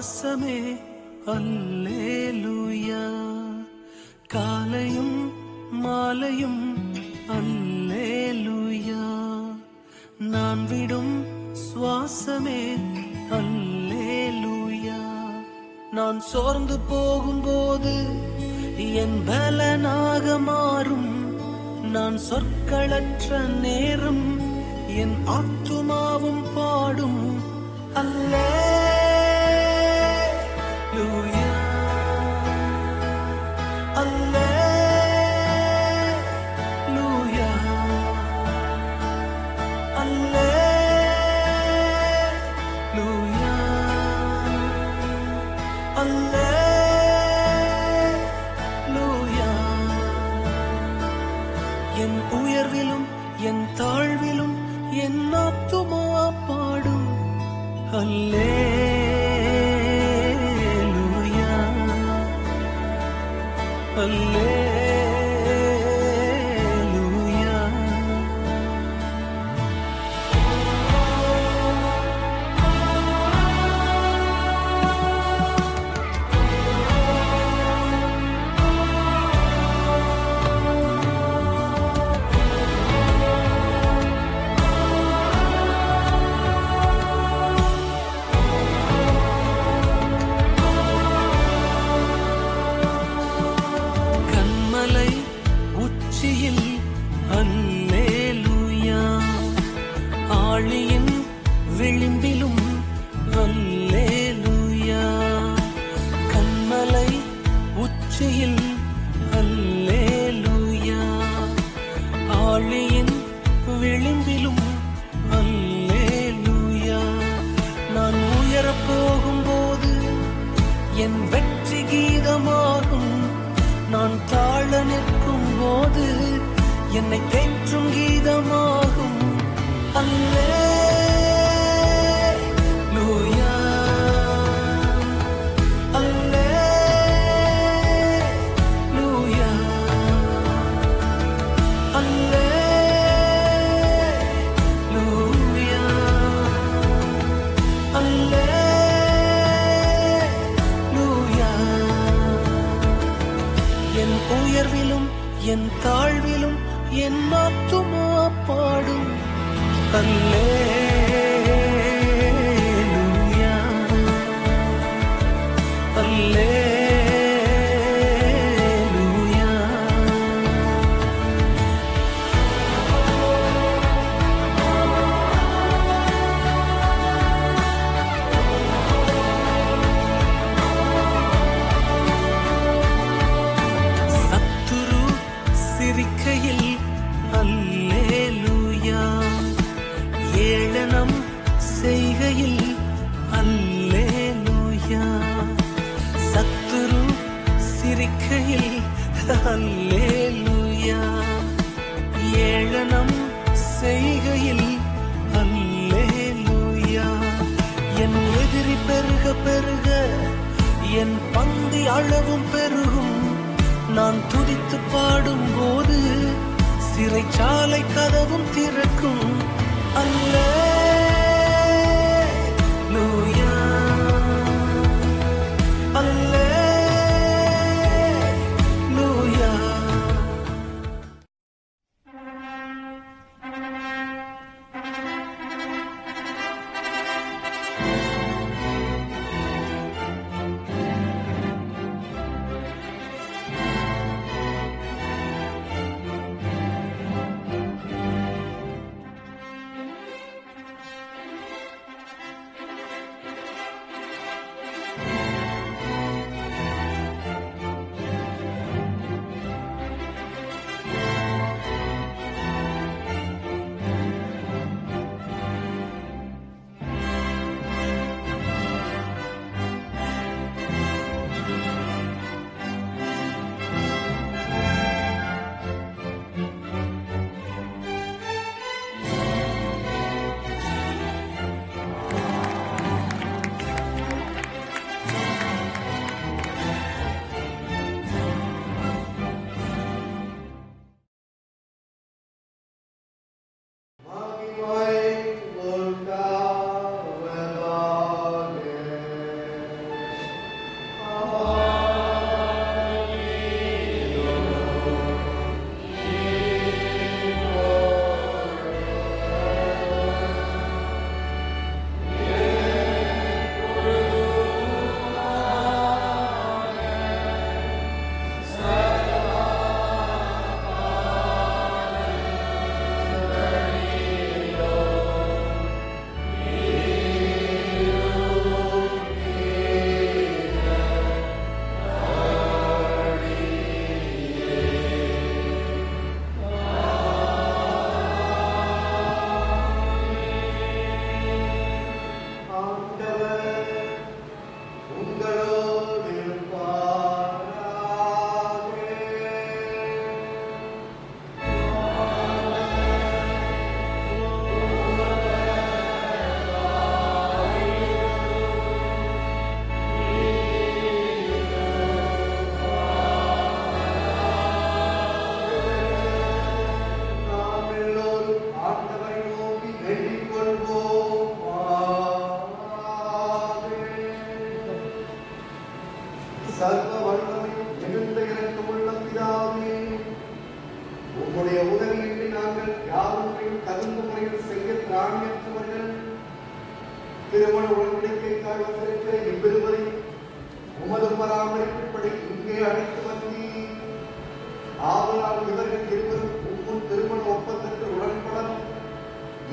சுவாசமே அல்லேலூயா. காலையும் மாலையும் அல்லேலூயா. நான் விடும் சுவாசமே அல்லேலூயா. நான் சோர்ந்து போகும்போது என் பலனாக மாறும். நான் சொற்களற்ற நேரம் என் ஆத்துமாவும் பாடும் அல்லேலூயா. அல்லேலூயா. அல்லேலூயா. அல்லேலூயா. என் உயர்விலும் என் தாழ்விலும் என் ஆத்துமா பாடும் அல்லேலூயா. அல்லேலூயா. கண்மலை உச்சியில் அல்லேலூயா. ஆழியின் விளிம்பிலும் அல்லேலூயா. கண்மலை உச்சியில் அல்லேலூயா. ஆழியின் விளிம்பிலும் அல்லேலூயா. நான் உயரப் போகும்போது என் வெற்றி கீதமாகும். நான் தாழ நிற்கும் போது என்னை தேற்றும் கீதமாகும் அல்லேலூயா. அல்லேலூயா. அல்லேலூயா. அல்லேலூயா. என் உயர்விலும் என் தாழ்விலும் என் ஆத்துமா பாடும் அல்லேலூயா. அல்லேலூயா. சத்துரு சிரிக்கையில் அல்லேலூயா. ஏளனம் செய்கையில் அல்லேலூயா. சத்துரு சிரிக்கையில் அல்லேலூயா. ஏளனம் செய்கையில் அல்லேலூயா. என் எதிரி பெருக பெருக என் பந்தி அளவும் பெருகும். நான் துதித்து பாடும் போது சிறைச்சாலை கதவும் திறக்கும் அல்லேலூயா. அல்லேலூயா. காரியங்களையும் தகுந்த முறையில் செய்ய திராணியற்றவர்கள் திருமண உடன்படிக்கைக்காக வந்திருக்கிற இவ்விருவரை உமது பராமரிப்புப்படி இங்கே அழைத்து வந்தீர். ஆதலால் இவர்கள் இருவரும் உம்முன் திருமண ஒப்பந்தத்தில் உடன்படணும்.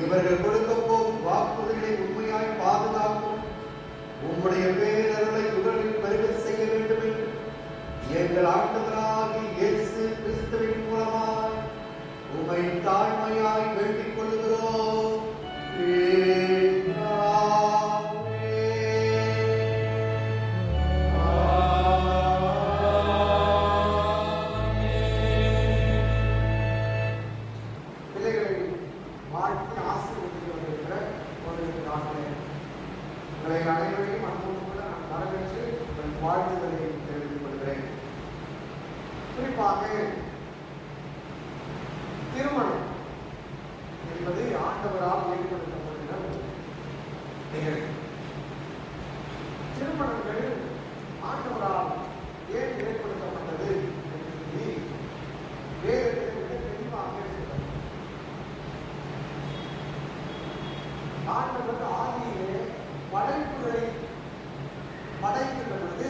இவர்கள் கொடுக்க போகும் வாக்குறுதிகளை உண்மையாய் பாதுகாக்கும் உம்முடைய பேரருளை உடலில் பெருக செய்ய வேண்டும் என்று எங்கள் ஆண்டவராகிய இயேசு கிறிஸ்துவின் மூலமாய் உம்மை தாழ்மையாய் வேண்டிக் கொள்கிறோம். அனைவரையும் அன்போடு நான் வரவேற்று வாழ்த்துக்களை தெரிவித்துக் கொள்கிறேன். குறிப்பாக திருமணம் என்பது ஆண்டவரால் ஏற்படுத்தப்படுகிற நிகழ்வு. திருமணங்கள் ஆண்டவரால் ஏன் ஏற்படுத்தப்பட்டது என்று சொல்லி வேதத்தில் மிக தெளிவாக சொல்றார். ஆண்டவர் ஆதியிலே படைப்புகளை படைக்கின்ற பொழுது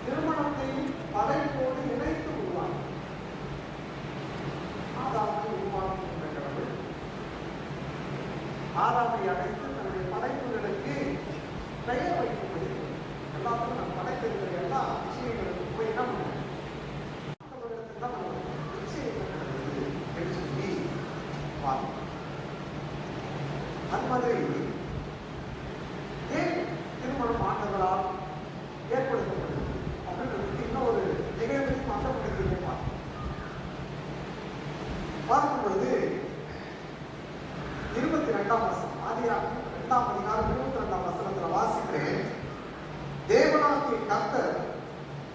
திருமணத்தை படைப்போடு இணைத்து உருவாங்க. ஆதாமை உருவாக்குகின்ற கடவுள் ஆதாமை அடைத்து தன்னுடைய படைப்புகளுக்கு பெயர் வைக்கும்படி எல்லாத்துக்கும் நம்ம படைத்திருக்கிற எல்லா விஷயங்களுக்கும் போய் என்ன பண்ணுவோம் தான் நம்ம நிச்சயம் என்று சொல்லி பார்க்கணும். அது மாதிரி திருமணம் ஆண்டவரால் ஏற்படுத்தப்படுது அப்படின்றதுக்கு இன்னொரு நிகழ்வையும் அங்கப்படுத்தி பார்க்கும் பொழுது 22ஆம் வசனம் ஆதியாகமம் 2ஆம் அதிகாரம் 22ஆம் வசனத்தில் வாசிக்கிறேன். தேவனாகிய கர்த்தர்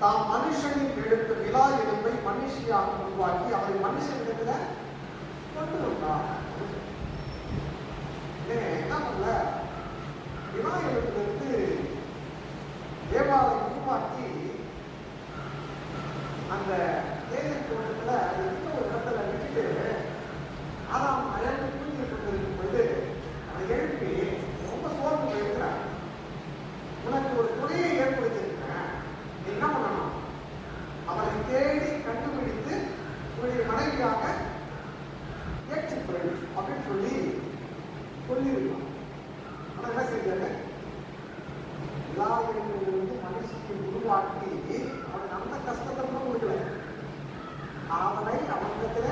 தாம் மனுஷனின் எடுத்த விலா எலும்பை மனுஷியாக உருவாக்கி அவரை மனுஷனிடத்துல கொண்டு வந்தார். என்ன பண்ணல, விலா எலும்பிலிருந்து தேவாலயம் உருவாக்கி அந்த தேவன் தோட்டத்துல எந்த ஒரு இடத்துல விட்டுட்டு அதான் அழகு புரிஞ்சு கொண்டிருக்கும் பொழுது அதை எழுப்பி ரொம்ப சோர்ந்து போயிருக்கிறார். உனக்கு ஒரு துணையை ஏற்படுத்தியிருக்கிறேன், நீ என்ன பண்ணணும், அவரை தேடி கண்டுபிடித்து உன்னுடைய மனைவியாக ஏற்றுக்கொள் அப்படின்னு சொல்லி சொல்லியிருக்கான். ஆனால் என்ன செய்தாரு, விழாவிலிருந்து மனுஷனை உருவாக்கி அவன் அந்த கஷ்டத்தை கூட கொடுக்கல, அவனை அவனிடத்துல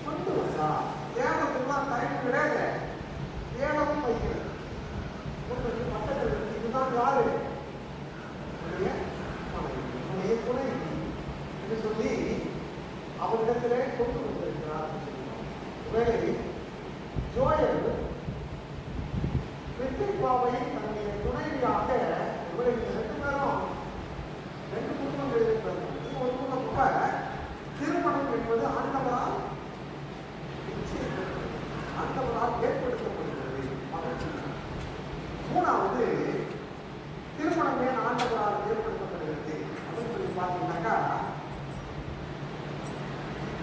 கொண்டு வந்தா. தேவத்துக்குலாம் டைம் கிடையாது, தேவமும் வைக்கிறது பக்கத்தில் இருக்கு. இதுதான் யாரு, உன்னுடைய துணை என்று சொல்லி அவனிடத்திலே கொண்டு வந்திருக்கிறார். வேலை ஜோயல் வெற்றிப்பாவை தன்னுடைய துணைவியாக இவருக்கு 2 பேரும் 2 குடும்பங்கள் இருக்கிறது. ஒரு குடும்பம் திருமணம் என்பது ஆண்டவரால் ஏற்படுத்தப்படுகிறது. 3வது திருமணம் ஏன் ஆண்டவரால் ஏற்படுத்தப்படுகிறது அப்படின்னு சொல்லி பார்த்தீங்கன்னாக்கா,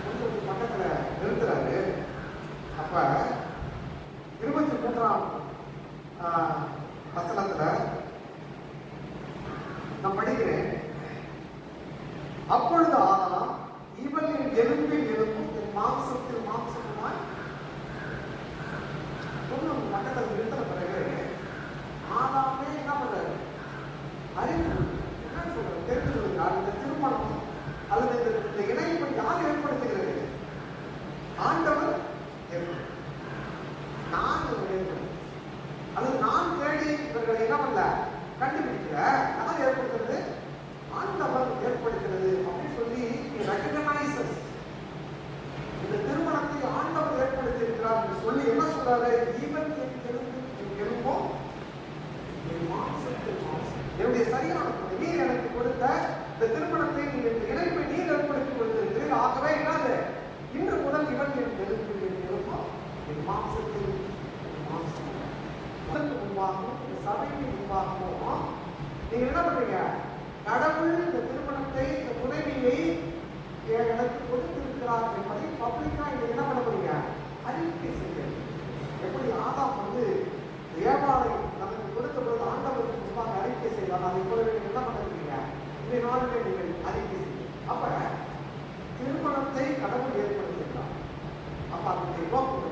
கொஞ்சம் பக்கத்துல நிறுத்துறாரு. அப்ப 23ஆம் வசனத்துல நான் படிக்கிறேன். அப்பொழுது ஆதாம் இவளின் எலும்பில் எலும்பும் என் மாம்சத்தில் மாம்சமுமாய் பக்கத்தில் நிறுத்தின பிறகு ஆதாமே என்ன பண்றாரு, அறிவு என்ன சொல்றாரு, தெரிந்து கொள்கிறார். இந்த திருமணம் அல்லது இந்த இணைப்பை யார் ஏற்படுத்துகிறது, ஆண்டவர் ஏற்படுத்த, நான் அல்லது நான் தேடி இவர்களை என்ன பண்ணல கண்டுபிடிக்கிற, யார் ஏற்படுத்துறது, ஆண்டவர் ஏற்படுத்துகிறது அப்படின்னு சொல்லி ரெகக்னைசஸ். இந்த திருமணத்தை ஆண்டவர் ஏற்படுத்தி இருக்கிறார் என்று சொல்லி என்ன சொல்றாரு, ஈவன் எலும்பும் என்னுடைய சரியான நீர் எனக்கு கொடுத்த இந்த திருமணத்தை இணைப்பை நீர் ஏற்படுத்தி கொடுத்திருக்கிறீர்கள். ஆகவே என்னது, இன்று முதல் இவன் என் எலும்பு எலும்பும் என் மாம்சத்தில் மாம்சம் முன்பாகவும் இந்த சபைக்கு முன்பாகவும் நீங்க என்ன பண்றீங்க, கடவுள் இந்த திருமணத்தை இந்த துணைவியை எனக்கு கொடுத்திருக்கிறார் என்பதை பப்ளிக்கா இங்க என்ன பண்ண போறீங்க, அறிவிக்க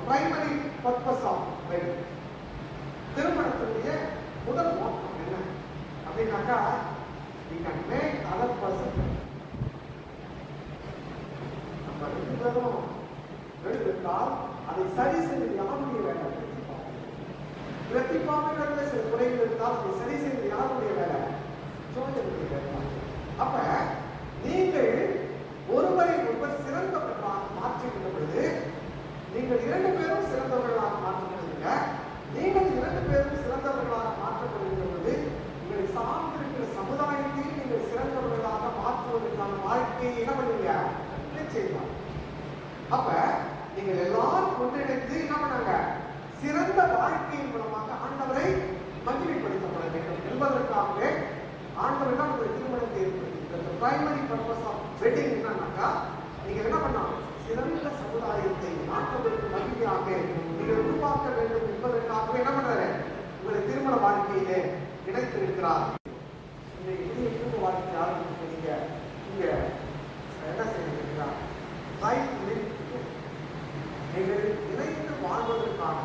பிரைமரி பர்பஸ் ஆஃப் வெட்டிங். திருமணத்தினுடைய முதல் நோக்கம் என்ன அப்படின்னாக்கா, we can make other person. நம்ம ரெண்டு பேரும் எடுத்தால் அதை சரி செய்து யாருடைய வேலை? பிரதிபாவைகளில் சில குறைகள் இருந்தால் அதை சரி செய்து யாருடைய வேலை? ஜோதிடருடைய வேலை. அப்ப நீங்கள் ஒருவரை ஒருவர் சிறந்தவர்களாக மாற்றிவிட்ட பொழுது, நீங்கள் இரண்டு பேரும் சிறந்தவர்களாக மாற்றப்படுவீங்க. நீங்கள் இரண்டு பேரும் சிறந்தவர்களாக மாற்றப்படுகின்ற பொழுது, உங்களை சார்ந்திருக்கிற சமுதாயத்தையும் நீங்கள் சிறந்தவர்களாக மாற்றுவதற்கான வாழ்க்கையை என்ன பண்ணுவீங்க? நிச்சயமாக. அப்ப நீங்கள் எல்லாரும் ஒன்றிணைந்து என்ன பண்ணாங்க? சிறந்த வாழ்க்கையின் மூலமாக ஆண்டவரை மகிமைப்படுத்தப்பட வேண்டும் என்பதற்காகவே ஆண்டவர் தான் உங்கள் திருமணத்தை ஏற்படுத்தி பிரைமரி பர்பஸ் ஆஃப் வெட்டிங் என்னன்னாக்கா, நீங்க என்ன பண்ணலாம்? சிறந்த சமுதாயத்தை நாட்டத்திற்கு மகிமையாக நீங்கள் உருவாக்க வேண்டும் என்பதற்காகவே என்ன பண்றாரு? உங்களை திருமண வாழ்க்கையிலே இணைத்திருக்கிறார். இந்த இணைய குடும்ப வாழ்க்கை ஆரம்பிச்சு நீங்க இங்க என்ன செய்திருக்கிறார்? நீங்கள் இணைந்து வாழ்வதற்கான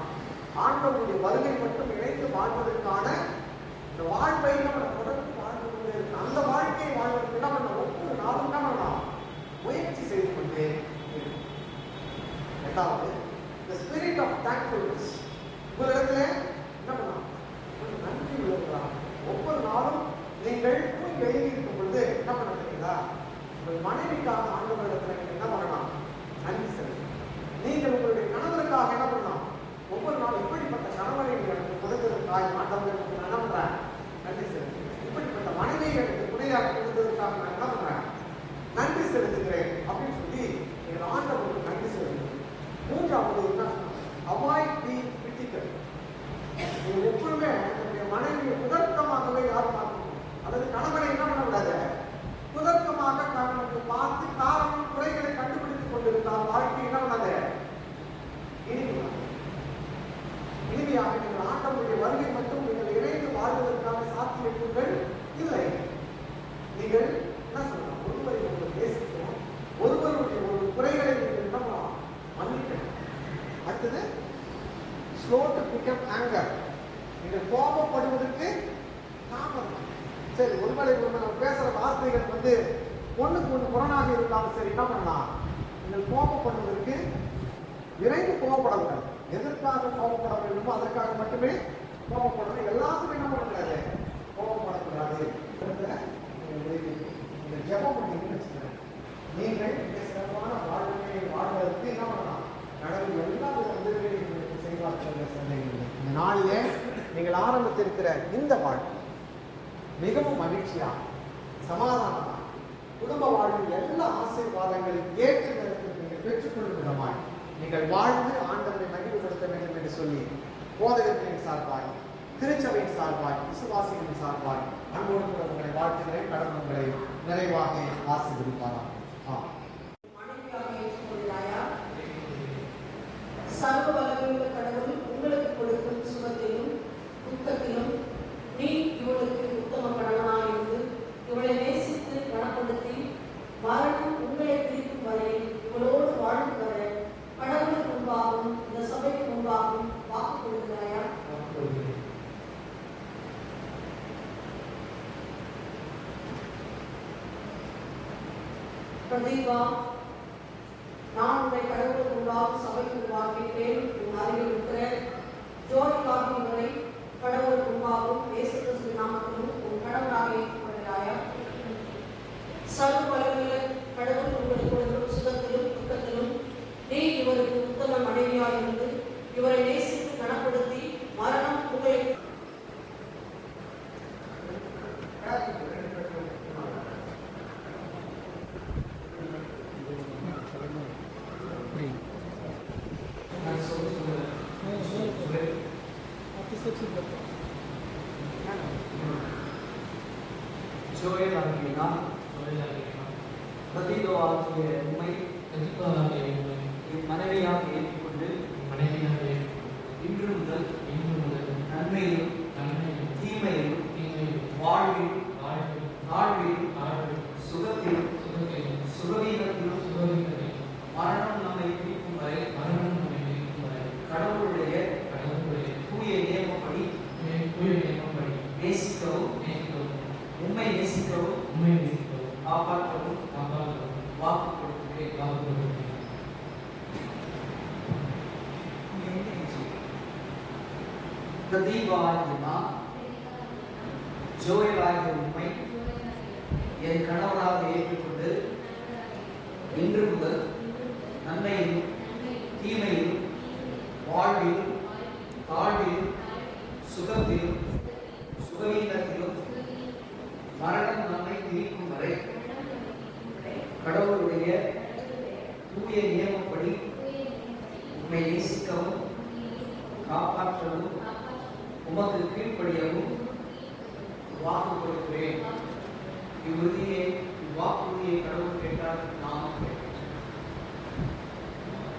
ஆண்டவருடைய வருகை மட்டும் இணைந்து வாழ்வதற்கான இந்த வாழ்வை நம்ம தொடர்ந்து வாழ்ந்து கொண்டே இருக்கு. அந்த வாழ்க்கையை வாழ்வதற்கு என்ன பண்ண ஒவ்வொரு நாளும் என்ன பண்ணலாம்? முயற்சி செய்து கொண்டே இருக்கும். இரண்டாவது, the spirit of thankfulness. உங்களிடத்துல என்ன பண்ணலாம்? நன்றி உள்ளவர்களாக ஒவ்வொரு நாளும் நீங்கள் எழுதி இருக்கும் பொழுது என்ன பண்ண தெரியுதா? உங்கள் மனைவிக்காக ஆண்டவரிடத்துல நீங்கள் என்ன பண்ணலாம்? நன்றி செலுத்தலாம். நீங்கள் உங்களுடைய கணவருக்காக என்ன பண்ணலாம்? ஒவ்வொரு நாளும் இப்படிப்பட்ட கணவரை எனக்கு கொடுத்ததற்காக ஆண்டவர்களுக்கு நான் என்ன பண்றேன்? நன்றி செலுத்துகிறேன். இப்படிப்பட்ட மனைவியை எனக்கு துணையாக கொடுத்ததற்காக நான் என்ன பண்றேன்? நன்றி செலுத்துகிறேன் அப்படின்னு சொல்லி எங்கள் ஆண்டவருக்கு நன்றி செலுத்துகிறேன். மூன்றாவது என்ன? Avoid being critical. நீங்கள் எப்பவுமே உங்களுடைய மனைவியை குதர்க்கமாகவே யாரும் பார்க்கணும், அல்லது கணவனை என்ன பண்ணக்கூடாது? குதர்க்கமாக நமக்கு பார்த்து காரணம் குறைகளை கண்டுபிடித்துக் கொண்டிருந்தால் வாழ்க்கை என்ன பண்ணாது? இனிமையாக நீங்கள் ஆண்டவருடைய வருகை மட்டும் நீங்கள் இணைந்து வாழ்வதற்கான சாத்தியக்கூறுகள் இல்லை. நீங்கள் என்ன சொல்லலாம்? ஒருவரை ஒருவர் பேசிக்கணும், ஒருவருடைய ஒரு குறைகளை நீங்கள் என்ன பண்ணலாம்? மன்னிக்கணும். அடுத்தது ஸ்லோ டு பிகம் ஆங்கர். நீங்கள் கோபப்படுவதற்கு தாமதம். சரி, ஒருவேளை நம்ம பேசுற வார்த்தைகள் ஒண்ணுக்கு ஒன்று புறனாக இருந்தாலும் சரி, என்ன பண்ணலாம்? நீங்கள் கோபப்படுவதற்கு விரைந்து கோபப்படக்கூடாது. எதற்காக கோபப்பட வேண்டுமோ அதற்காக மட்டுமே கோபப்படணும். எல்லாத்துக்கும் என்ன பண்ணக்கூடாது? கோபப்படக்கூடாது. இந்த ஜெபம் பண்ணீங்கன்னு வச்சுக்கிறேன், நீங்கள் இந்த சிறப்பான வாழ்க்கையை வாழ்வதற்கு என்ன பண்ணலாம்? கடவுள் எல்லா உதவிகளையும் உங்களுக்கு செய்வார்கள். சந்தேகம். இந்த நாளிலே நீங்கள் ஆரம்பித்திருக்கிற இந்த வாழ்க்கை மிகவும் மகிழ்ச்சியா, சமாதானமா, குடும்ப வாழ்வில் எல்லா ஆசீர்வாதங்களையும் ஏற்ற நேரத்தில் நீங்கள் பெற்றுக்கொள்ளும் விதமாய் நீங்கள் வாழ்ந்து ஆண்டவரை மகிழ்வுபடுத்த வேண்டும் என்று சொல்லி போதகத்தின் சார்பாய், திருச்சபையின் சார்பாய், விசுவாசிகளின் சார்பாய் அன்போடு கூட உங்களை வாழ்த்துகிறேன். கடவுள் உங்களை நிறைவாக ஆசீர்வதிப்பாராம். சர்வ வல்லமையுள்ள கடவுள் உங்களுக்கு கொடுக்கும் சுகத்திலும் துக்கத்திலும் நீ இவளுக்கு உத்தம கணவனாயிருந்து இவளை நேசித்து கனப்படுத்தி மரணம் உங்களை பிரிக்கும் வரை இவளோடு வாழ்ந்து வர கடவுளுக்கு முன்பாகவும் இந்த சபைக்கு முன்பாகவும் வாக்கு கொடுக்கிறாயா? பிரதீபா, நான் உன்னை கடவுளுக்கு முன்பாகவும் சபைக்கு முன்பாகின்றேன். உன் அருகில் இருக்கிற ஜோதிக்காகும் வரை கடவுளுக்கு முன்பாகவும் இயேசு கிறிஸ்து நாமத்திலும் உன் கடவுளாக ஏற்றுக்கொள்கிறாயா? சர்வ வல்லமையுள்ள கடவுள் உங்களுக்கு கொடுக்கும் சுகத்திலும் துக்கத்திலும் நீ இவருக்கு உத்தம மனைவியாக இருந்து இவரை நேசித்து கனப்படுத்தி மரணம் உங்களை மனைவியாக ஏற்றுக்கொண்டு இன்று முதல் நன்மையும் தீமையும் வாழ்வில் சுகத்திலும் சுகவீனத்திலும் மரணம் நம்மை பிடிக்கும் வரை காப்பாற்றவும் வாக்கு கொடுக்கிறேன். பிரதீபாகிய நான் ஜோயலாகிய உண்மை என் கணவராக ஏற்றுக்கொண்டு இன்று முதல் நன்மையிலும் தீமையிலும் வாழ்விலும் தாழ்விலும் சுகத்திலும் சுகவீனத்திலும் மரணம் நம்மை பிரிக்கும் வரை கடவுளுடைய தூய நியமப்படி உம்மை நேசிக்கவும் காப்பாற்றவும் உமக்கு கீழ்ப்படியவும் வாக்கு கொடுக்கிறேன். இவ்வாக்குறுதியை கடவுள் கேட்டால் நானும் கேட்கிறேன்.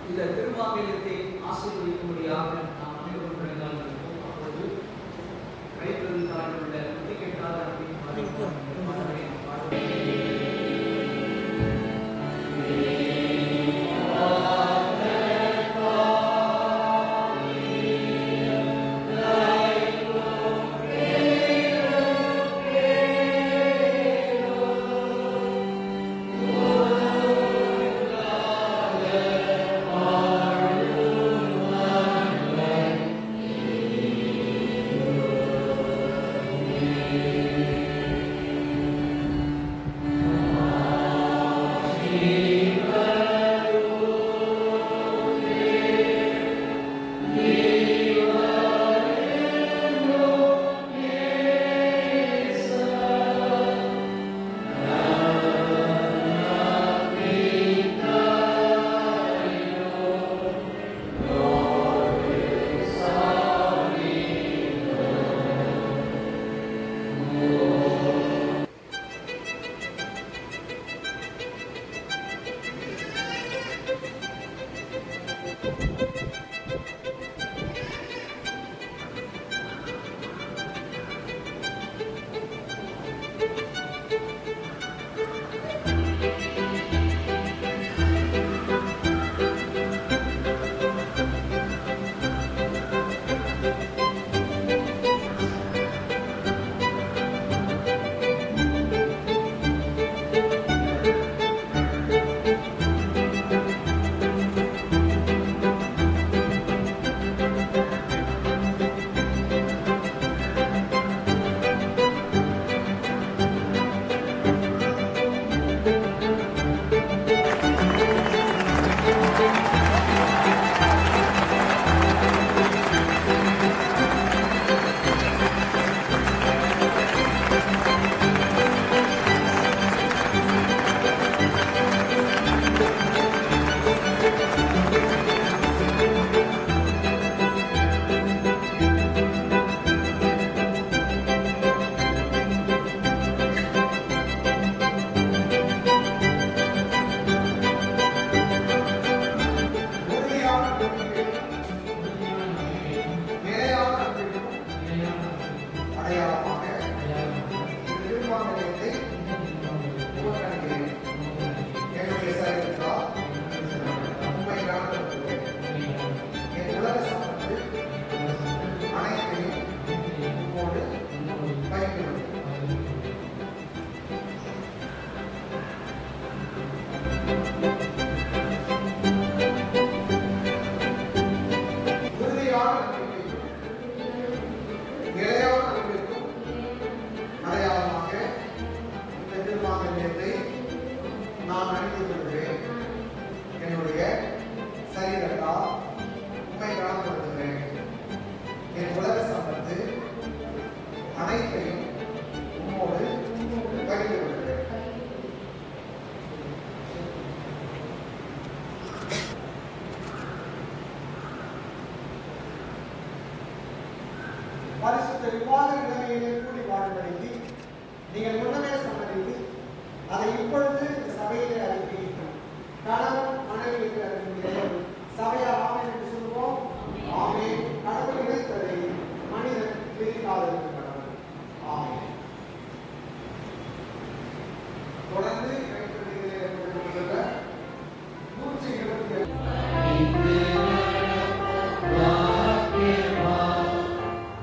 இந்த திருவாக்கியத்தை ஆசீர்வதிக்கும்படியாக நாம் அனைவரும் பிறந்தாலும் அப்பொழுது கைப்பெருந்தாள் உள்ள புத்தி கேட்டால் அப்படின்னு பரிசுத்த விவாத நிலைமையிலே கூடி வாழ்வதற்கு நீங்கள் முன்னமே சம்மதித்து அதை இப்பொழுது இந்த சபையிலே அறிவிக்கிறீர்கள். கணவன் மனைவிக்கு அறிவிக்கிறேன். சபையார் ஆமென் என்று சொல்லுவோம். ஆமென். கடவுள் இணைத்ததை மனிதன் பிரிக்காதிருக்க கடவுள். ஆமென். தொடர்ந்து கைத்தறிகளே 127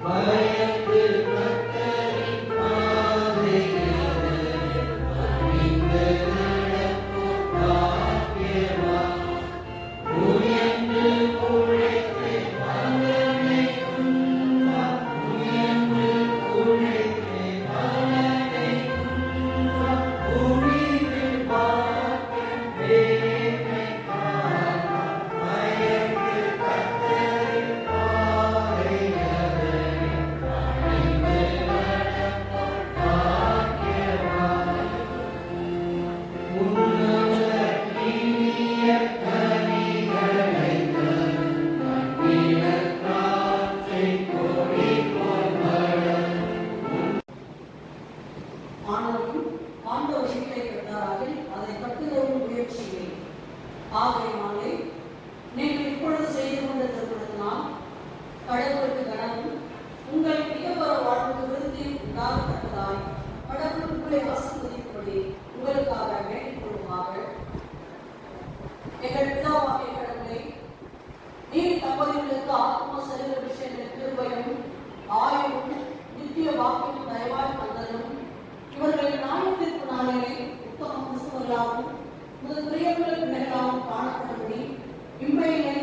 பயத்து கத்தரின் பாதையில் தம்பதிகளுக்கு ஆத்ம சரீர விஷயங்கள் கிருபையும் ஆயுளும் நித்திய வாக்கியம் தயவாய் வந்ததும் இவர்களின் நாயத்திற்கு நாளிலே உத்தம கிறிஸ்துவர்களாகவும் முதல் பிரியமுள்ள பிள்ளைகளாகவும் காணப்படும்படி இம்மையிலே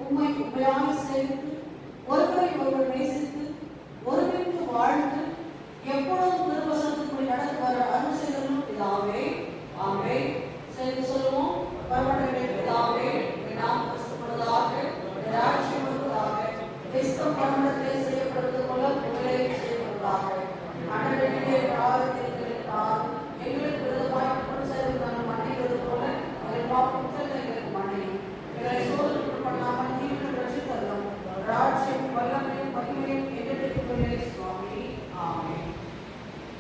உண்மை உண்மையாக சேர்த்து ஒருவரை ஒருவர் நேசித்து ஒருமித்து வாழ்ந்து எப்பொழுதும் திருவசனத்திற்குள் நடந்து வர அருள் செய்தலும் பிதாவே. ஆமென். சேர்ந்து சொல்லுவோம். பரமண்டல பிதாவே, நாம் கிறிஸ்துவதாக ராஜ்யம் வருவதாக, கிறிஸ்தவ பரமண்டலத்திலே செய்யப்படுவது போல உங்களை செய்யப்படுவதாக. அண்டவெளியிலே பிரார்த்திக்கிறீர்கள். எங்களுக்கு விரோதமாய் குற்றம் செய்தவர்கள் மன்னிப்பது போல எங்கள் பாவங்களை எங்களுக்கு மன்னியும். எங்களை சோதனைக்கு பண்ணாமல் நீங்கள் ரட்சித்தருளும். ராஜ்யம் வல்லமையும் மகிமையும் என்றென்றைக்குமே சுவாமி. ஆமென்.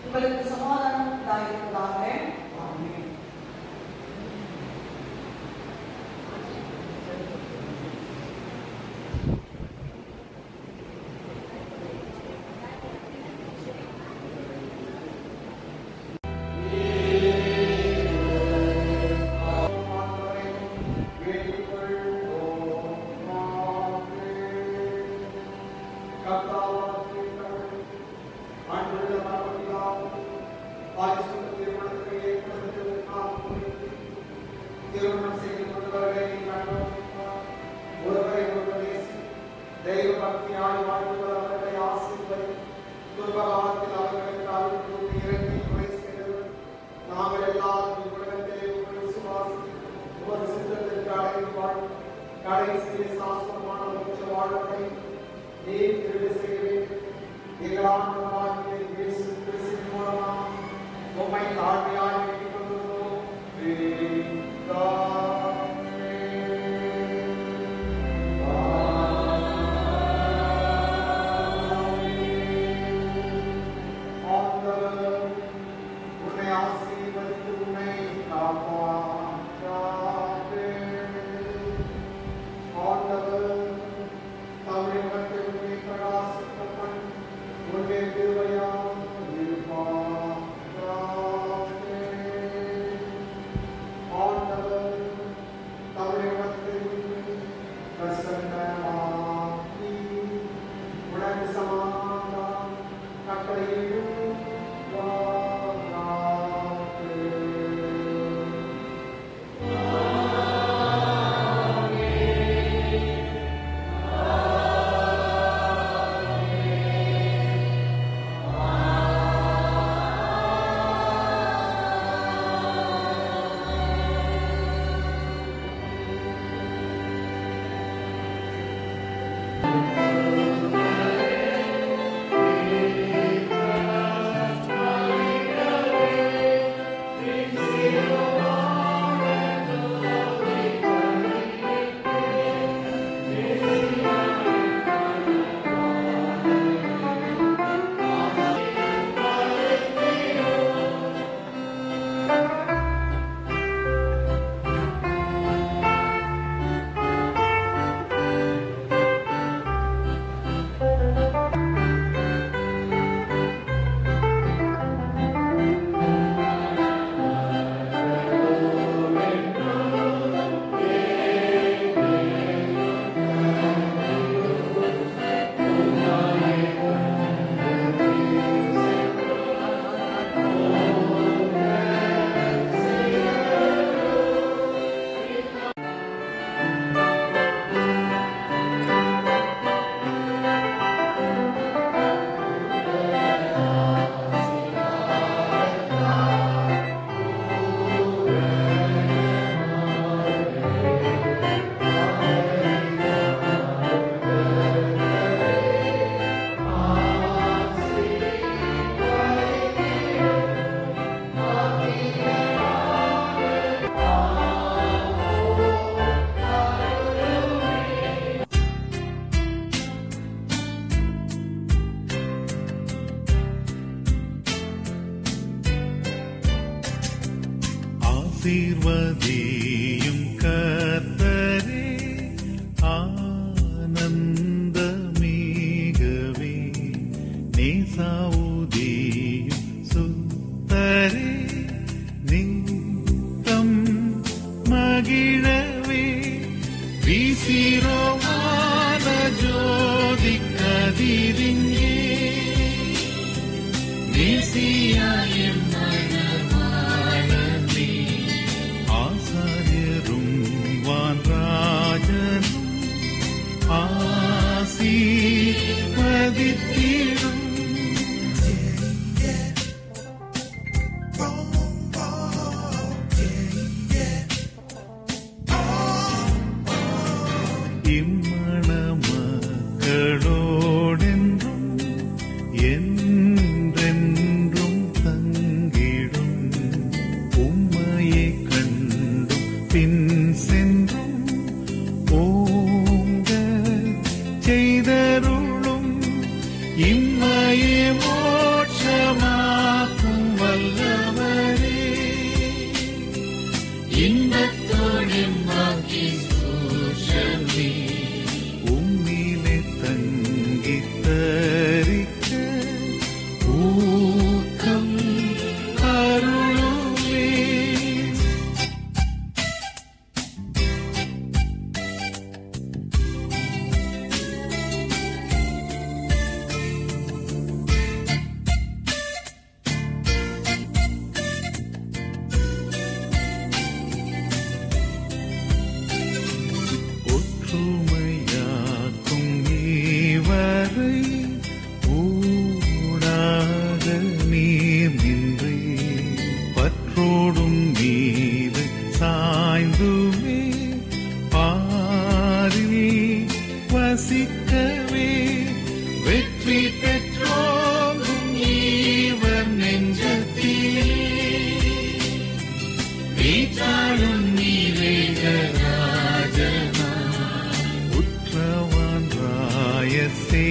உங்களுக்கு சமாதானம் உண்டாயிருப்பதாக. ஆமென். திருமணம் செய்து கொண்டவர்களை ஒருவரை ஒருவர் நேசி தெய்வ பக்தியால் வாழ்ந்தவர்களை ஆசீர்வதி துன்பகாலத்தில் அவர்களுக்கு அருள் கூறி இறங்கி துணை செய்தவர். நாங்கள் எல்லாரும் இவ்வுலகத்திலே உங்கள் விசுவாசி ஒரு சித்தத்திற்கு அடைந்து வாழ் கடைசியிலே சாஸ்திரமான மோட்ச வாழ்வை நீர் திருடு செய்ய வேண்டும். எங்கள் ஆண்டவராகிய இயேசு கிறிஸ்துவின் மூலமாக உம்மை தாழ்மையாக வேண்டிக் கொண்டுள்ளோம். உன்னை ஆசீர்வதித்து உன்னை காப்பாற்றாதே. ஆண்டவர் தம்முடைய முகத்தில் உன்னை பிரகாசிக்கப்பன் உன்னை திருவையால் இருப்பாராதே. ஆண்டவர் தம்முடைய முகத்தில் பிரசன்னமாக்கி உனக்கு சமாதானம் கட்டளையிடும். ஆசீர்வதியும் கர்த்தரே ஆனந்தமிகவே நேசாவுதியும் சுத்தரே நித்தம் மகிழவே வீசிரோவா ஆசீர்வதித்திடும். இம்மண மக்களோடென்றும் என்றென்றும் தங்கிடும். உம்மையை கண்டும் பின் சென்றும் ஓங்க செய்தருளும். இம்மையே மோட்சமாக்கும் வல்லவரே, இன்பத்தோடிம்மாக்கி சூஷமே. உம்மிலே தங்கி தரிக்க ஊக்கம் அருளுமே. ஒற்றுமையாக்கும் நீவரை ஊடாக நீர் நின்றே. பற்றோடும் மீது சாய்ந்துமே பாரில் வசிக்கவே. வெற்றி பெற்றோங்கும் நீவர் நெஞ்சத்திலே. வீட்டாளும் நீரேகராஜனா. உற்றவான் ராயசேயத்தே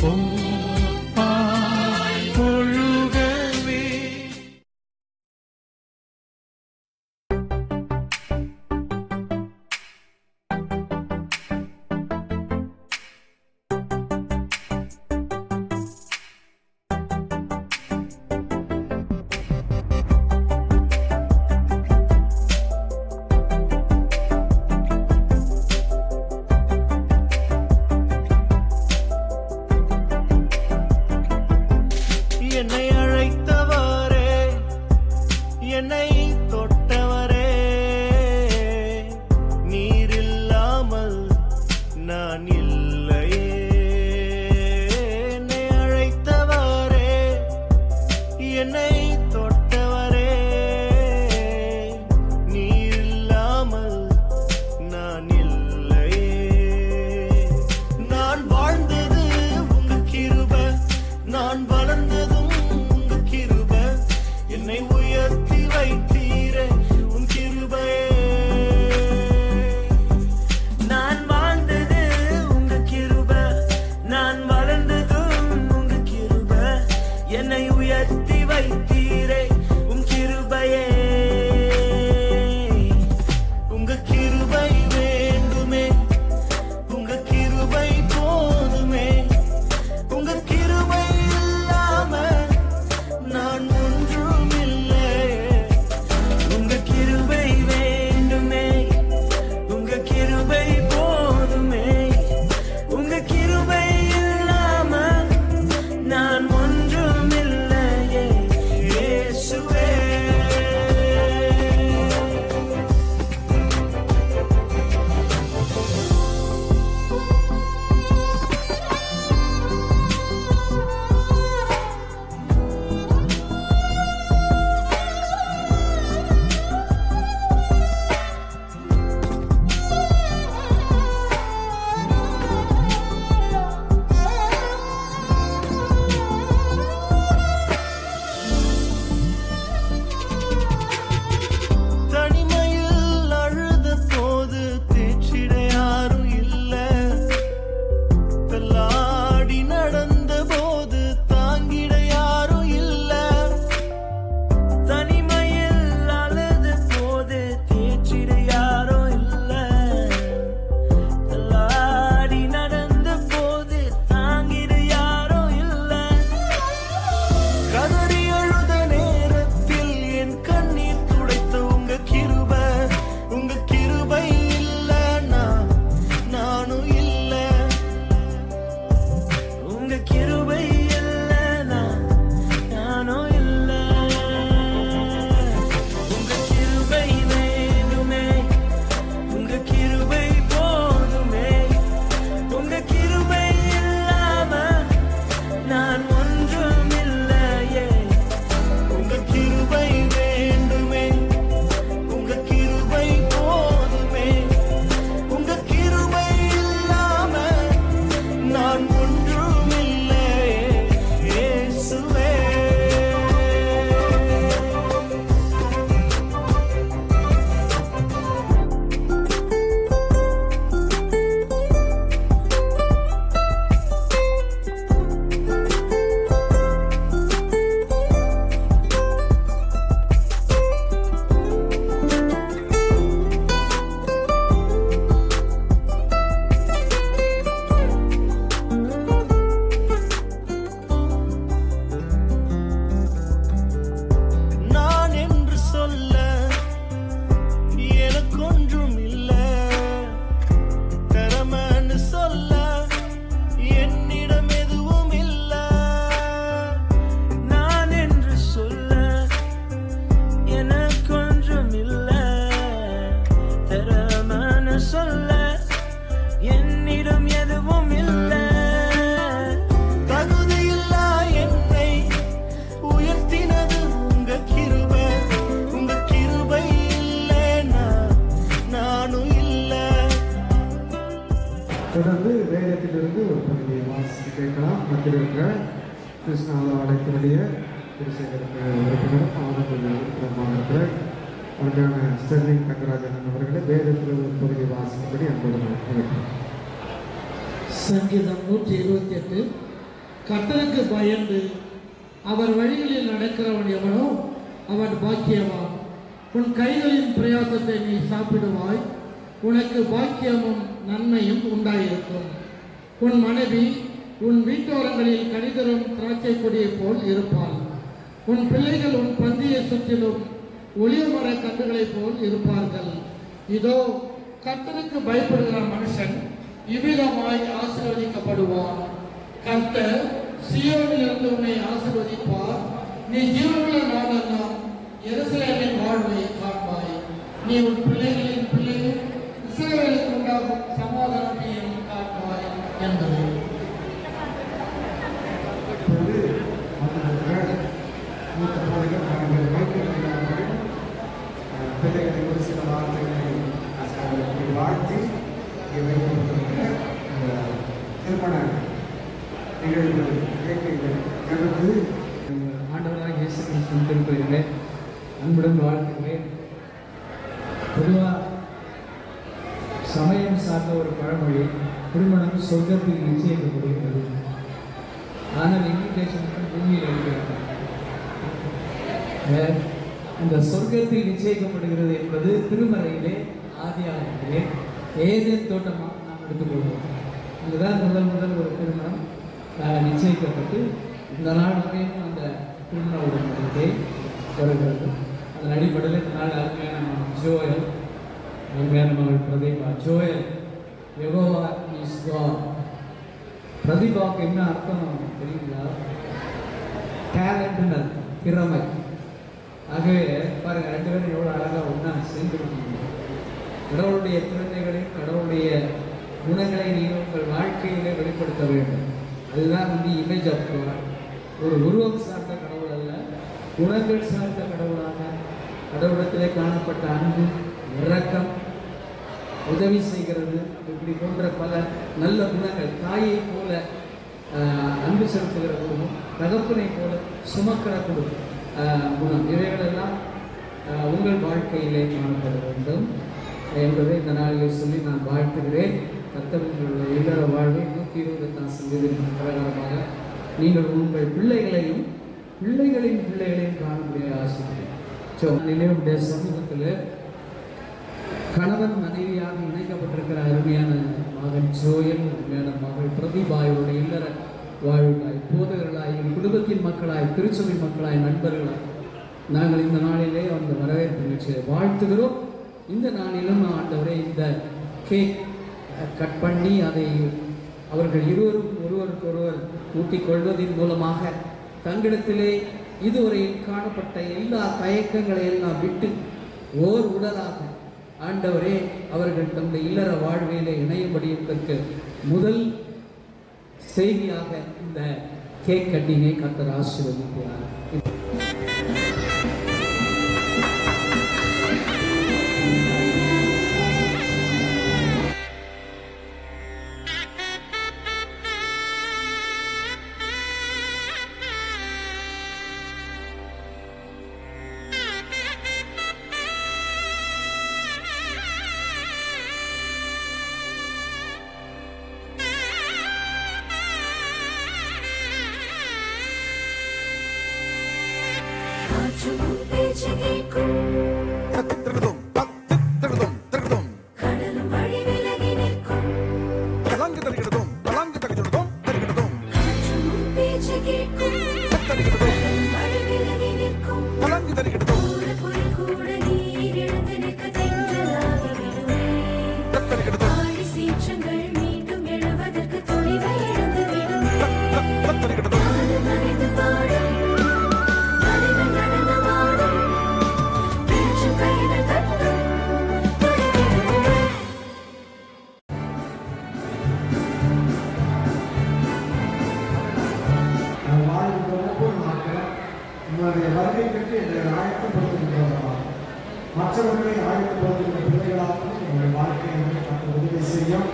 போப்பாய் ஒழுகவே. தொடர்ந்து வேதத்திலிருந்து ஒரு பகுதியை வாசித்து கேட்கலாம். மத்தியில் இருக்கிற கிருஷ்ணாலயத்தினுடைய குருசேகருக்கு உறுப்பினரும் ஆனந்தமாக இருக்கிற அருமையான ஸ்டெர்லிங் தங்கராஜன் அவர்களை வேதத்தில் ஒரு பகுதியை வாசிக்கும்படி அன்புடன் சங்கீதம் 128. கர்த்தருக்கு பயந்து அவர் வழிகளில் நடக்கிறவன் எவனோ அவன் பாக்கியவான். உன் கைகளின் பிரயாசத்தை நீ சாப்பிடுவாய், உனக்கு பாக்கியமும் நன்மையும் உண்டாயிருக்கும். உன் மனைவி உன் வீட்டோரங்களில் கனிதரும் திராட்சை கொடியை போல் இருப்பாள். உன் பிள்ளைகள் உன் பந்தியை சுற்றிலும் ஒளியமர கன்றுகளைப் போல் இருப்பார்கள். இதோ கர்த்தருக்கு பயப்படுகிற மனுஷன் இவ்விதமாய் ஆசீர்வதிக்கப்படுவான். கர்த்தர் சீயோனிலிருந்து உன்னை ஆசீர்வதிப்பார். நீ ஜீவனுள்ள நாளெல்லாம் எருசலேமின் வாழ்வை காண்பாய். நீ உன் பிள்ளைகளின் பிள்ளைகள் இஸ்ரவேலுக்கு உண்டாகும் சமாதானத்தையும் காண்பாய் என்பது. பிள்ளைகளை ஒரு சில வார்த்தைகளை வாழ்த்தி திருமண நிகழ்வுகள் நடந்து ஆண்டவராக இயேசு கிறிஸ்துவின் திருப்பெயரிலே அன்புடன் வாழ்த்துகிறேன். பொதுவாக சமயம் சார்ந்த ஒரு பழமொழி, திருமணம் சொர்க்கத்தில் நிச்சயிக்கப்படுகிறது. ஆனால் இன்விடேஷன் பூமியில் இருக்கிறது. அந்த சொர்க்கத்தில் நிச்சயிக்கப்படுகிறது என்பது திருமறையிலே ஆதியாகமத்திலே ஏதேன் தோட்டமாக நாம் எடுத்துக்கொள்வோம். அங்குதான் முதல் ஒரு திருமணம் நிச்சயிக்கப்பட்டு இந்த நாள் வரையும் அந்த திருமண உடன்படிக்கை வருகிறது. அதன் அடிப்படையில் இந்த நாள் அருமையான ஜோயல், அருமையான மகள் Pratheeba. Joel Jehovah is God. பிரதீபாவுக்கு என்ன அர்த்தம் தெரியுங்களா? டேலண்ட்னு அர்த்தம், திறமை. ஆகவே பாருங்க, ரெண்டு பேரும் எவ்வளோ அழகாக ஒன்றா சேர்ந்துருக்கீங்க. கடவுளுடைய திறமைகளையும் கடவுளுடைய குணங்களை நீங்கள் உங்கள் வாழ்க்கையிலே வெளிப்படுத்த வேண்டும். அதுதான் இமேஜ் ஆஃப் காட். ஒரு உருவம் சார்ந்த கடவுள் அல்ல, குணங்கள் சார்ந்த கடவுளாக கடவுளத்திலே காணப்பட்ட அன்பு, இரக்கம், உதவி செய்கிறது, இப்படி போன்ற பல நல்ல குணங்கள். தாயை போல அன்பு செலுத்துகிற குணம், தகப்பனை போல சுமக்கிற குணம், இவைகளெல்லாம் உங்கள் வாழ்க்கையிலே காணப்பட வேண்டும் என்பதை இந்த நாளிலே சொல்லி நான் வாழ்த்துகிறேன். கர்த்தருடைய இல்லற வாழ்வை 128 சங்கீதத்தின் பிரகாரமாக நீங்கள் உங்கள் பிள்ளைகளையும் பிள்ளைகளின் பிள்ளைகளையும் காணக்கூடிய ஆசிரியர் உடைய சமூகத்தில் கணவன் மனைவியாக இணைக்கப்பட்டிருக்கிற அருமையான மகன் ஜோயல், அருமையான மகள் பிரதீபாயோடைய இல்லற வாழ்வாய், போதகர்களாய், குடும்பத்தின் மக்களாய், திருச்சபை மக்களாய், நண்பர்களாய் நாங்கள் இந்த நாளிலே அந்த வரவேற்பு நிகழ்ச்சியை வாழ்த்துகிறோம். இந்த நாளிலும் ஆண்டவரே இந்த கேக் கட் பண்ணி அதை அவர்கள் இருவரும் ஒருவருக்கொருவர் ஊட்டிக் கொள்வதன் மூலமாக தங்களிடத்திலே இதுவரை காணப்பட்ட எல்லா தயக்கங்களை எல்லாம் விட்டு ஓர் உடலாக ஆண்டவரே அவர்கள் தம்முடைய இல்லற வாழ்விலே இணையும்படி என்பதற்கு முதல் செய்தியாக இந்த கேக் கட்டிங்கை கர்த்தர் ஆசீர்வதிக்கிறார். மற்றவர்களை ஆழ்த்தப்படுகின்ற பிள்ளைகளாக எங்கள் வாழ்க்கையை உதவி செய்யும்.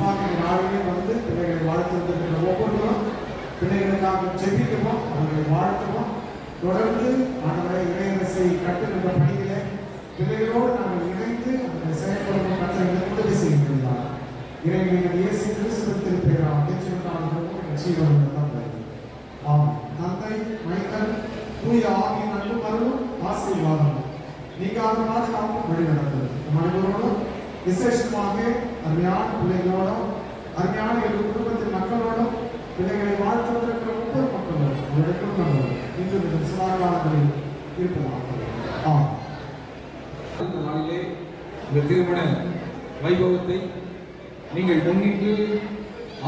நிச்சயமாக நாளிலே வந்து பிள்ளைகளை வாழ்த்துவதற்கு ஒவ்வொருவரும் பிள்ளைகளுக்காக ஜெபிக்கவும் அவர்களை வாழ்த்துவோம். தொடர்ந்து ஆண்டவரை இளையரசை கட்டுகின்ற பணியிலே பிள்ளைகளோடு நாங்கள் இணைந்து அவர்களை செயல்படுவோம். கட்டளைகளுக்கு உதவி செய்ய முடியாது. இறைவனின் இயேசு கிறிஸ்துவின் பெயரால் ஜீவன் தந்தை மைந்தன் தூய ஆவியின் அன்பும் அருளும் ஆசீர்வாதம் நீங்காத பாதுகாப்பும் வழிநடத்தும் மனிதரோடும் விசேஷமாக அருமையான பிள்ளைகளோடும் அருமையான எங்கள் குடும்பத்தின் மக்களோடும் பிள்ளைகளை வாழ்த்துவதற்கு ஒவ்வொரு மக்களோடும் அவர்களுக்கும் நாங்கள் இன்று சிலாகாலங்களில் இருப்பதாக. இந்த நாளிலே இந்த திருமண வைபவத்தை நீங்கள் முன்னிட்டு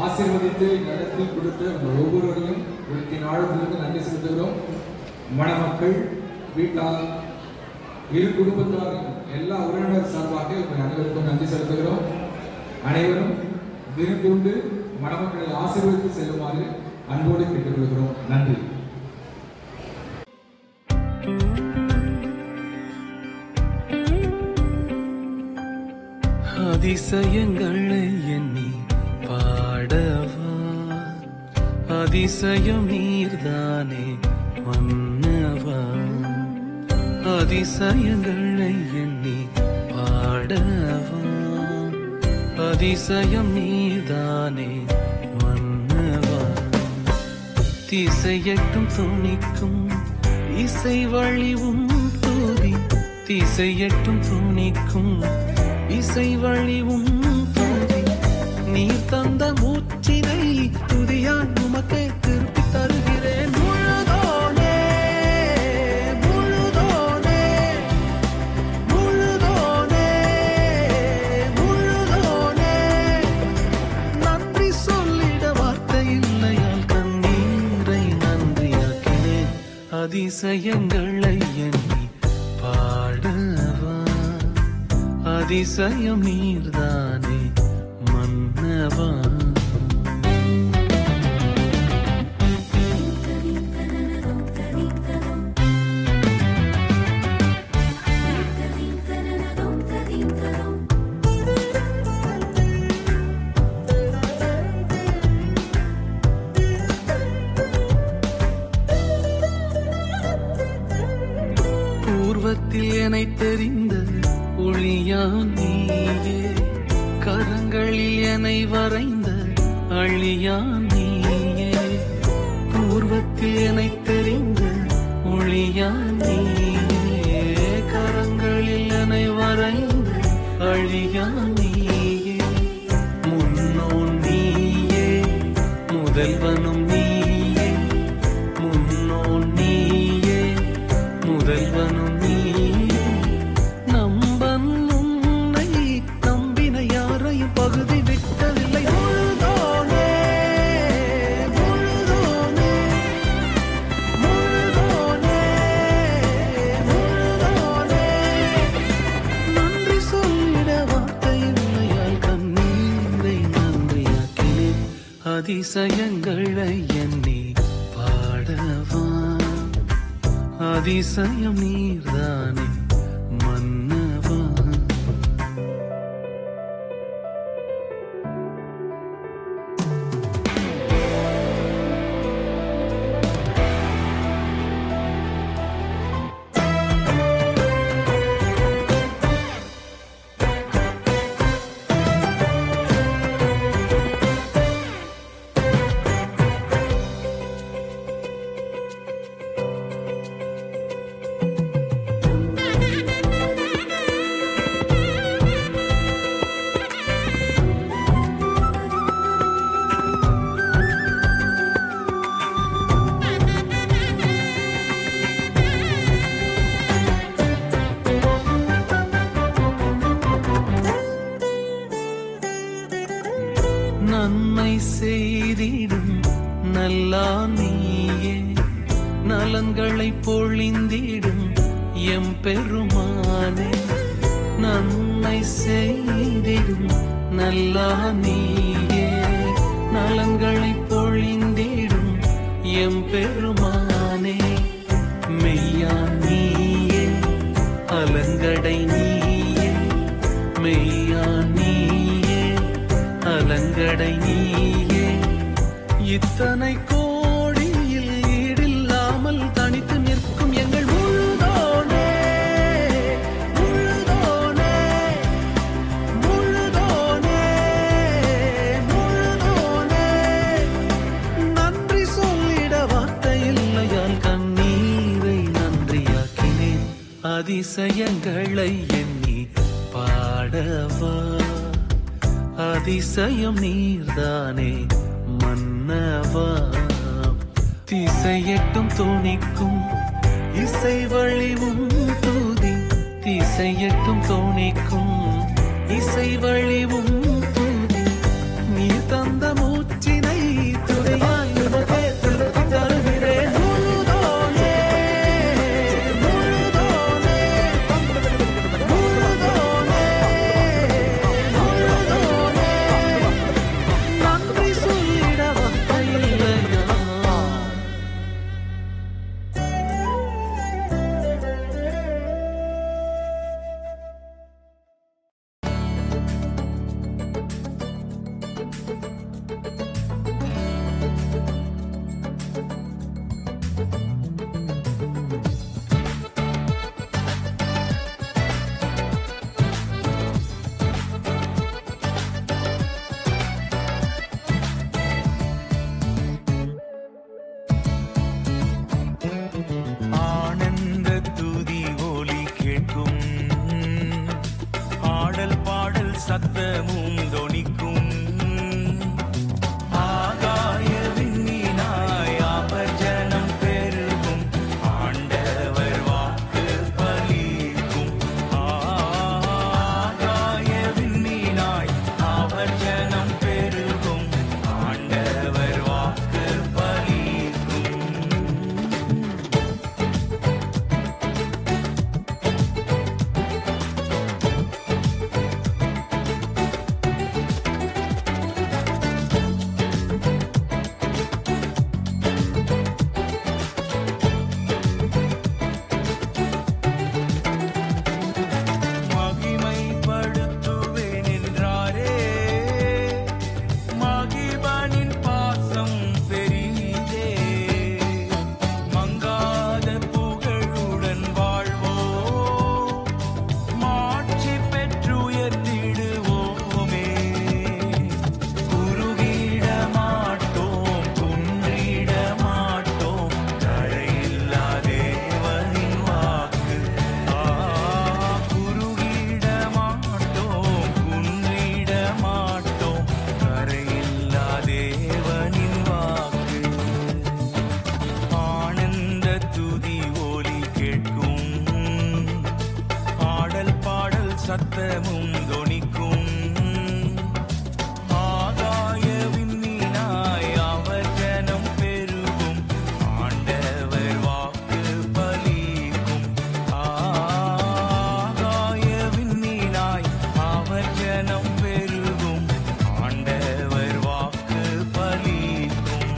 ஆசீர்வதித்து நடத்தி கொடுத்த ஒவ்வொருவரையும் உள்ளத்தின் ஆழத்திலிருந்து நன்றி செலுத்துகிறோம். மணமக்கள், வீட்டார், இரு குடும்பத்தாரின் எல்லா உறவினர் சார்பாக உங்கள் அனைவருக்கும் நன்றி செலுத்துகிறோம். அனைவரும் விரும்புண்டு மணமக்களை ஆசீர்வதித்து செல்லுமாறு அன்போடு கேட்டுக்கொள்கிறோம். நன்றி. அதிசயங்களை எண்ணி பாடவா, அதிசயம் நீர்தானே மன்னவா. அதிசயங்களை எண்ணி பாடவா, அதிசயம் நீர்தானே மன்னவா. திசையட்டும் துணிக்கும் இசை வழிவும் தூதி, திசையட்டும் துணிக்கும் இசை வழிவும் தூதி. நீர் தந்த மூச்சினை துதியாய் உமக்கே திருப்பி தருகிறேன். முழுதோனே முழுதோனே முழுதோனே முழுதோனே. நன்றி சொல்லிட வார்த்தை இல்லையால் கண்ணீரை நன்றியாக்கினேன். அதிசயங்களை எண்ணி பாடவா, அதிசயம் நீர்தானே மன்னவா. பூர்வத்தில் என்னை தெரிந்த ஒளியான் நீயே, கரங்களில் என்னை வரைந்த அழியான் நீயே. பூர்வத்தில் என்னை தெரிந்த ஒளியான் நீயே, கரங்களில் என்னை வரைந்த அழியான் நீயே. முன்னோன் நீயே, முதல்வனும் நீயே, முன்னோன் நீயே, முதல்வனும் பகுதி விட்டதில்லை. முழுதோனே முழுதோனே முழுதோனே முழுதோனே. நன்றி சொல்லிட வார்த்தை இல்லையால் கண்ணீரை நன்றியாக்கினேன். அதிசயங்களை எண்ணி பாடவா, அதிசயம் நீர்தானே மன்னவா. நன்மை செய்திடும் நல்லா நீயே, நலன்களை பொழிந்திடும் எம் பெருமானே. நன்மை செய்திடும் நல்லா நீயே, நலன்களை பொழிந்திடும் எம் பெருமானே. மெய்யா நீயே, அலங்கடை நீயே, மெய்யா நீயே, அலங்க நீயே. இத்தனை கோடியில் ஈடில்லாமல் தனித்து நிற்கும் எங்கள் முழுதோனே, முழுதோனே, முழுதோனே, முழுதோனே. நன்றி சொல்லிட வார்த்தை இல்லையால் கண்ணீரை நன்றியாக்கினேன். அதிசயங்களை எண்ணி பாடவா, அதிசயம் நீர்தானே மன்னவா. திசையட்டும் தோணிக்கும் இசை வழிவும் தூதி, திசையட்டும் தோணிக்கும் இசை வழிவும் தூதி. நீர் தந்த மூச்சினை துறையாய் உனக்கே திருப்பி தருகிறேன். முழுதோனே, முழுதோனே, முழுதோனே, முழுதோனே. நன்றி சொல்லிட வார்த்தை இல்லையா. ஆனந்த துதி ஒலி கேட்கும், ஆடல் பாடல் சத்தமும் தொனிக்கும். ஆகாய விண்ணினாய் அவர் ஜனம் பெருகும், ஆண்டவர் வாக்கு பலிக்கும். ஆகாய விண்ணினாய் அவர் ஜனம் பெருகும், ஆண்டவர் வாக்கு பலிக்கும். மகிமைப்படுத்துவேன் என்றாரே, மகிபனின் பாசம் பெரிதே. மங்காத புகழுடன் வாழ்வோ, மாட்சி பெற்றுயர்ந்திடுவோமே. குறுகிட மாட்டோம், குன்றிட மாட்டோம், கரையில்லா தேவனின் வாக்கு. குறுகிட மாட்டோம், குன்றிட மாட்டோம், கரையில்லா தேவனின் வாக்கு. ஆனந்த துதி ஒலி கேட்கும், ஆடல் பாடல் சத்தமும் தொனிக்கும். ஆகாய விண்ணினாய் அவர் ஜனம் பெருகும், ஆண்டவர் வாக்கு பலிக்கும். ஆகாய விண்ணினாய் அவர் ஜனம் பெருகும், ஆண்டவர் வாக்கு பலிக்கும்.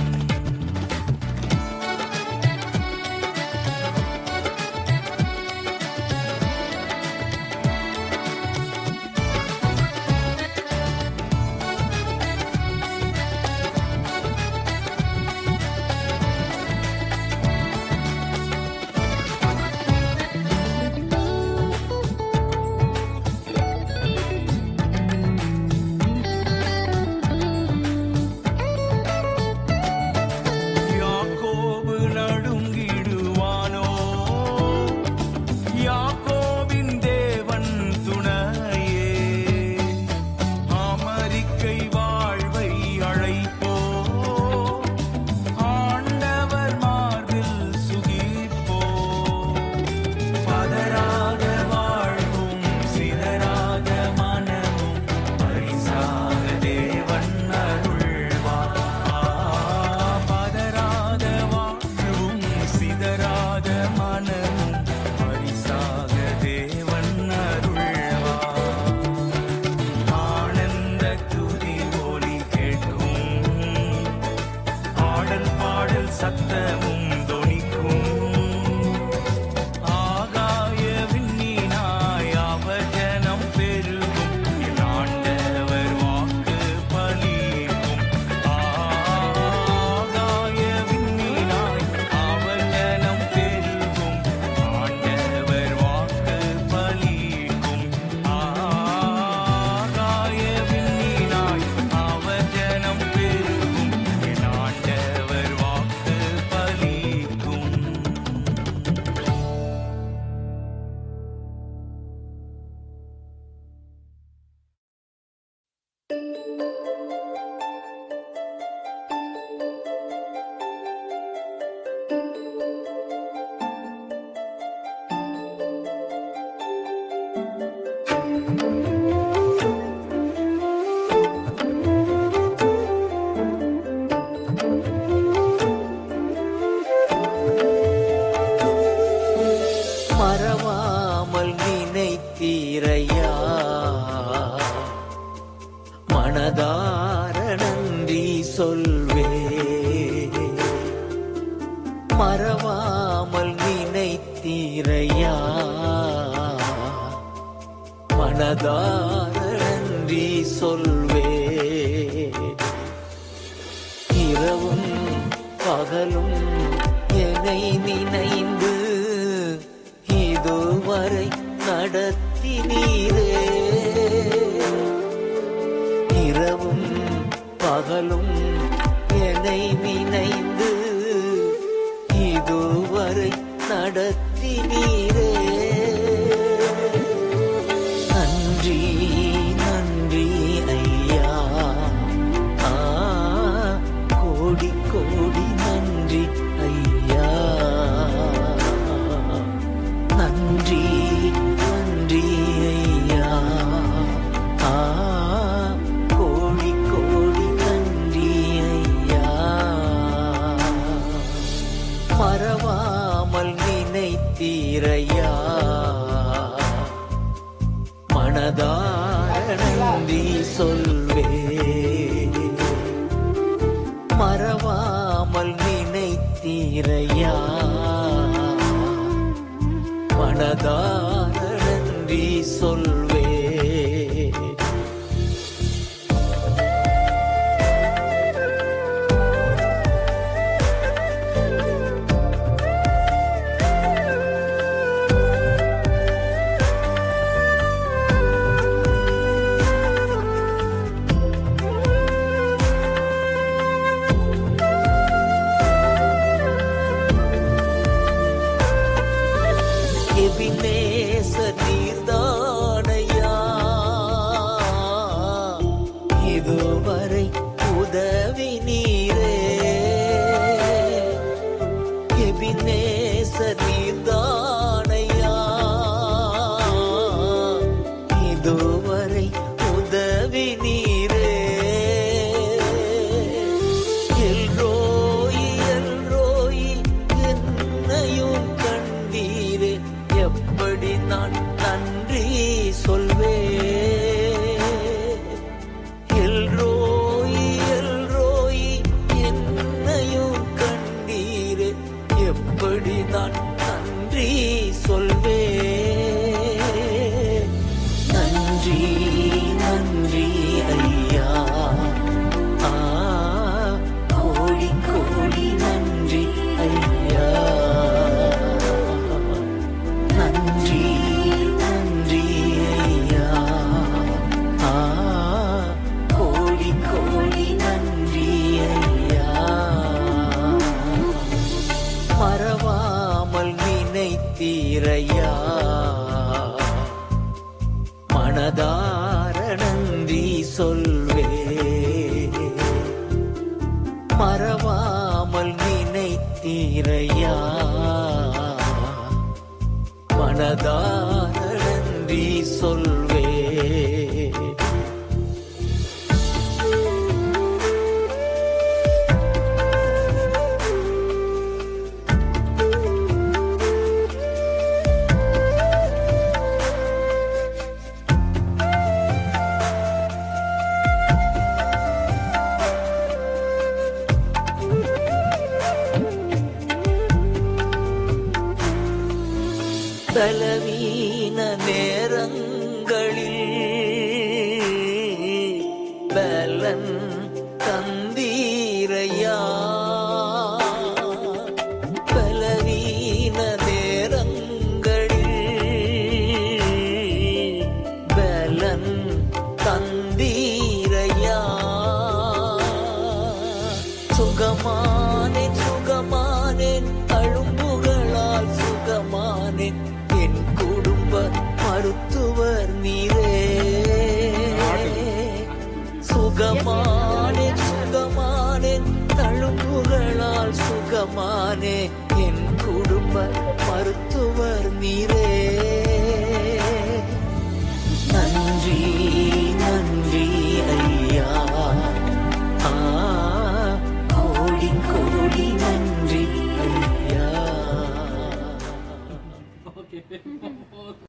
யாக்கோபு நடுங்கிடுவானோ, யாக்கோபின் தேவன் துணையே. அமெரிக்கை வாழ்வை அழைப்போ, ஆண்டவர் மார்பில் சுகிப்போ. பதறாத வாழ்வும் சிதறாத மனமும் பரிசாக தேவன் அருள்வார். பதறாத வாழ்வும் சிதறாத மனமும் பரிசாக தேவன் அருள்வார். ஆனந்த துதி ஒலி கேட்கும், ஆடல் பாடல் சத்தமும் தொனிக்கும். ஆகாய விண்ணினாய் அவர் ஜனம் பெருகும், என் ஆண்டவர் வாக்கு பலிக்கும். சொல்வே, மறவாமல் நினைத்தீரையா, மனதார நன்றி சொல்வே. இரவும் பகலும் என்னை நினைந்து இதுவரை நடத்தினீரே. இரவும் பகலும் என்னை நினைந்து இதுவரை நடத்தினீரே. நன்றி நன்றி ஐயா, கோடி கோடி நன்றி ஐயா. நன்றி நன்றி ஐயா, கோடி கோடி நன்றி ஐயா. மறவாமல் நினைத்தீரையா, மனதார நன்றி சொல்வே, மறவாமல் நினைத்தீரையா, மனதார நன்றி சொல்வே. எபினேச நீர்தானையா, இதுவரை உதவி நீரே. எபினேச நீர்தானையா, இதுவரை உதவி நீரே. எல்ரோயி எல்ரோயி என்னையும் கண்டீரே, எப்படி நான் நன்றி சொல்வே. எல்ரோயி எல்ரோயி என்னையும் கண்டீரே, எப்படி நான் நன்றி சொல்வே. நன்றி நன்றி ஐயா, கோடி கோடி நன்றி ஐயா. நன்றி நன்றி ஐயா, கோடி கோடி நன்றி ஐயா. மறவாமல் நினைத்தீரையா, மனதார நன்றி சொல்வே, மறவாமல் நினைத்தீரையா, மனதார நன்றி சொல்வே. பலவீன நேரங்களில் பலன் தந்தீரையா, பலவீன நேரங்களில் பலன் தந்தீரையா. சுகமானேன் சுகமானேன் அழும்புகளால் சுகமானேன், என் குடும்ப மருத்துவர் நீரே. சுகமானேன் சுகமானேன் தழும்புகளால் சுகமானே, என் குடும்ப மருத்துவர் நீரே. நன்றி நன்றி ஐயா, கோடி கோடி நன்றி ஐயா.